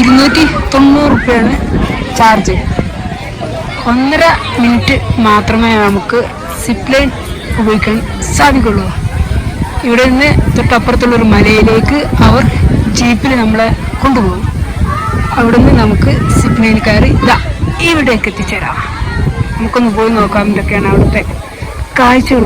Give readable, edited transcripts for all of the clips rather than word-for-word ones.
290 charge. 1.5 minute മാത്രമേ നമുക്ക് zip line ഉപയോഗിക്കാൻ സാധിക്കുള്ളൂ. ഇവിടെ നിന്ന് തൊട്ടപ്പുറത്തുള്ളൊരു മലയിലേക്ക് അവർ ജീപ്പിൽ നമ്മളെ കൊണ്ടുപോകും. അവിടെ നിന്ന് നമുക്ക് സിപ്പ് ലൈൻ കയറി ഇവിടേക്ക് എത്തിച്ചേരാം. നമുക്കൊന്ന് പോയി നോക്കാം എന്തൊക്കെയാണ് അവിടുത്തെ കാഴ്ചകൾ.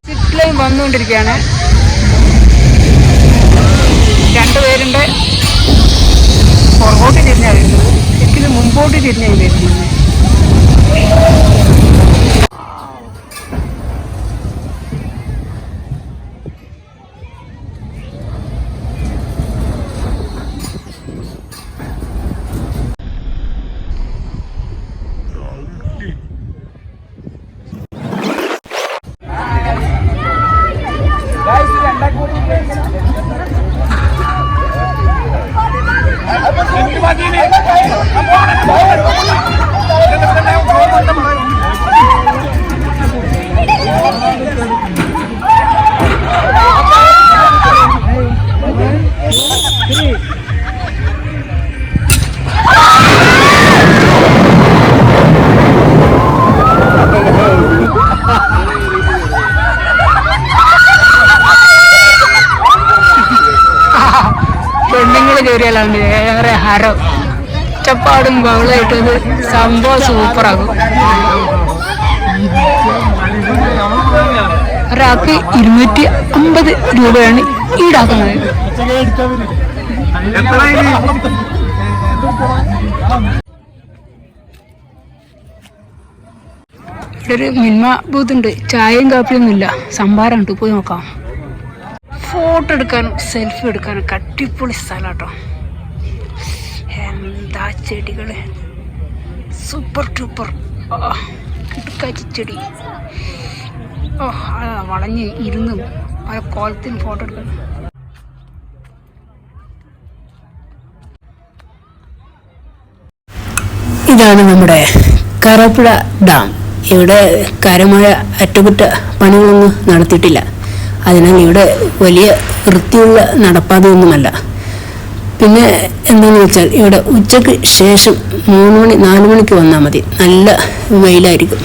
സിപ്പ് ലൈൻ വന്നുകൊണ്ടിരിക്കുകയാണ്. 2 പേരുണ്ട്. പുറകോട്ട് തിരിഞ്ഞാണ് വരുന്നത്. ശരിക്കും മുമ്പോട്ട് തിരിഞ്ഞാണ് വരുന്നത്. പെണ്ണുങ്ങൾ കയറിയാലാണ് ഏറെ ഹരം. ഒച്ചപ്പാടും ബഹളമായിട്ടത് സംഭവം സൂപ്പറാകും. ഒരാൾക്ക് 250 രൂപയാണ് ഈടാക്കുന്നത്. ഇവിടെ ഒരു മിൽമ ബൂത്ത് ഉണ്ട്. ചായയും കാപ്പിയൊന്നുമില്ല, സംഭാരമുണ്ട്. പോയി നോക്കാം. ഫോട്ടോ എടുക്കാനും സെൽഫി എടുക്കാനും അടിപൊളി സ്ഥലം കേട്ടോ. എന്താ ചെടികള്, സൂപ്പർ ടൂപ്പർ കിടക്കാച്ചി ചെടി. വളഞ്ഞ് ഇരുന്ന് പല കോലത്തിന് ഫോട്ടോ എടുക്കണം. ഇതാണ് നമ്മുടെ കരപ്പുഴ ഡാം. ഇവിടെ കരമഴ അറ്റകുറ്റ പണികളൊന്നും നടത്തിയിട്ടില്ല. അതിനാൽ ഇവിടെ വലിയ വൃത്തിയുള്ള നടപ്പാതയൊന്നുമല്ല. പിന്നെ എന്താണെന്ന് വെച്ചാൽ ഇവിടെ ഉച്ചയ്ക്ക് ശേഷം 3 മണി 4 മണിക്ക് വന്നാൽ മതി. നല്ല വെയിലായിരിക്കും.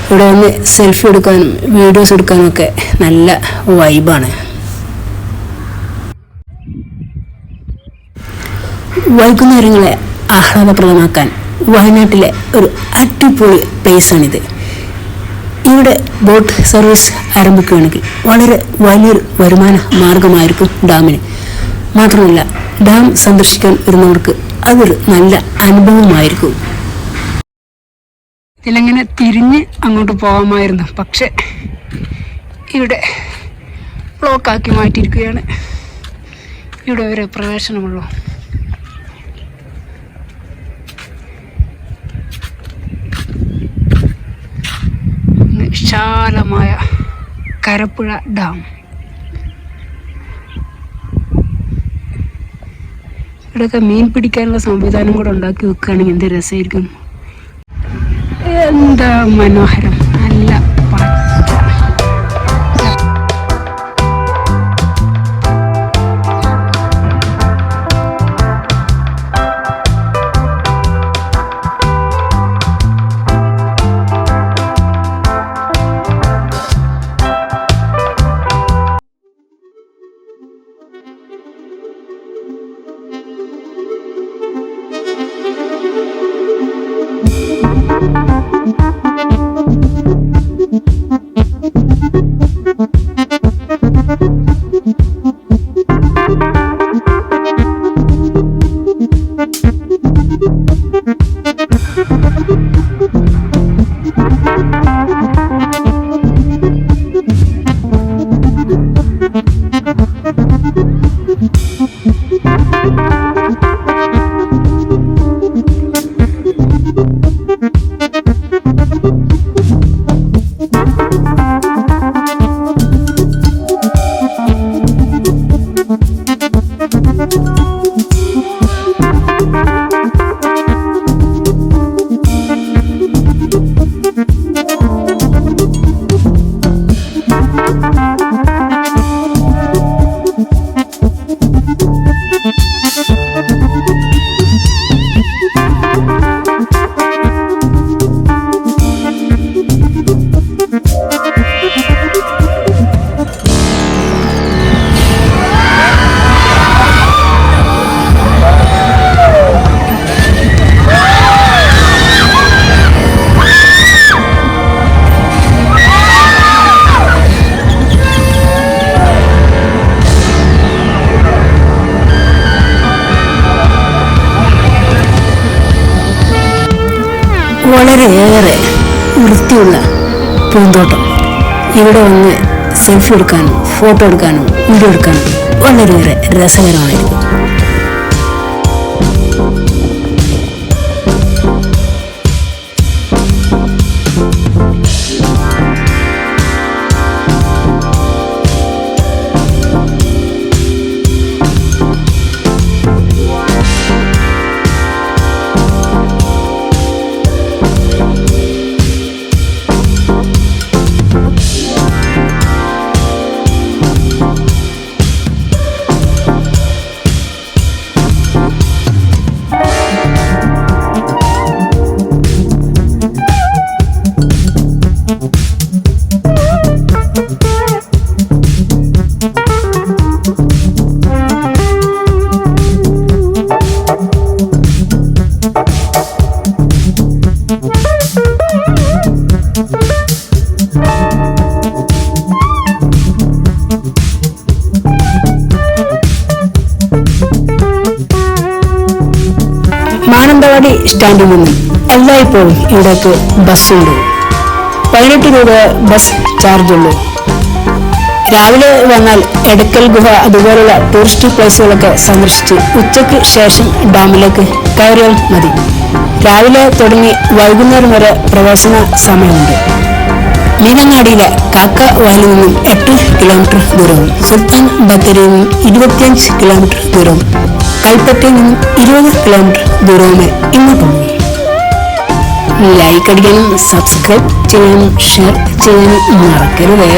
ഇവിടെ വന്ന് സെൽഫി എടുക്കാനും വീഡിയോസ് എടുക്കാനും ഒക്കെ നല്ല വൈബാണ്. വൈകുന്നേരങ്ങളെ ആഹ്ലാദപ്രദമാക്കാൻ വയനാട്ടിലെ ഒരു അടിപൊളി പ്ലേസാണിത്. ഇവിടെ ബോട്ട് സർവീസ് ആരംഭിക്കുകയാണെങ്കിൽ വളരെ വലിയൊരു വരുമാന മാർഗമായിരിക്കും ഡാമിന്. മാത്രമല്ല ഡാം സന്ദർശിക്കാൻ വരുന്നവർക്ക് അതൊരു നല്ല അനുഭവമായിരിക്കും. ഇതിലെങ്ങനെ തിരിഞ്ഞ് അങ്ങോട്ട് പോകാമായിരുന്നു, പക്ഷെ ഇവിടെ ബ്ലോക്കാക്കി മാറ്റിയിരിക്കുകയാണ്. ഇവിടെ ഒരു പ്രവേശനമുള്ളൂ. വിശാലമായ കരപ്പുഴ ഡാം. ഇവിടെയൊക്കെ മീൻ പിടിക്കാനുള്ള സംവിധാനം കൂടെ ഉണ്ടാക്കി വെക്കുകയാണെങ്കിൽ എന്ത് രസമായിരിക്കും. എന്താ മനോഹരം, നല്ല പച്ച. വളരെയേറെ വൃത്തിയുള്ള പൂന്തോട്ടം. ഇവിടെ വന്ന് സെൽഫി എടുക്കാനും ഫോട്ടോ എടുക്കാനും വീഡിയോ എടുക്കാനും വളരെയേറെ രസകരമായിരുന്നു. മാനന്തവാടി സ്റ്റാൻഡിൽ നിന്നും എല്ലായ്പ്പോഴും ഇവിടേക്ക് ബസ്സുണ്ട്. 18 രൂപ ബസ് ചാർജുള്ളൂ. രാവിലെ വന്നാൽ എടക്കൽ ഗുഹ അതുപോലുള്ള ടൂറിസ്റ്റ് പ്ലേസുകളൊക്കെ സന്ദർശിച്ച് ഉച്ചയ്ക്ക് ശേഷം ഡാമിലേക്ക് കയറിയാൽ മതി. രാവിലെ തുടങ്ങി വൈകുന്നേരം വരെ പ്രവേശന സമയമുണ്ട്. മീനങ്ങാടിയിലെ കാക്ക വാലിൽ നിന്നും 8 കിലോമീറ്റർ ദൂരവും സുൽത്താൻ ബത്തേരിയിൽ നിന്നും 25 കിലോമീറ്റർ ദൂരവും കൽപ്പറ്റയിൽ നിന്നും 20 കിലോമീറ്റർ ദൂരവുമേ ഇങ്ങോട്ടുള്ളൂ. ലൈക്ക് അടിക്കാനും സബ്സ്ക്രൈബ് ചെയ്യാനും ഷെയർ ചെയ്യാനും മറക്കരുതേ.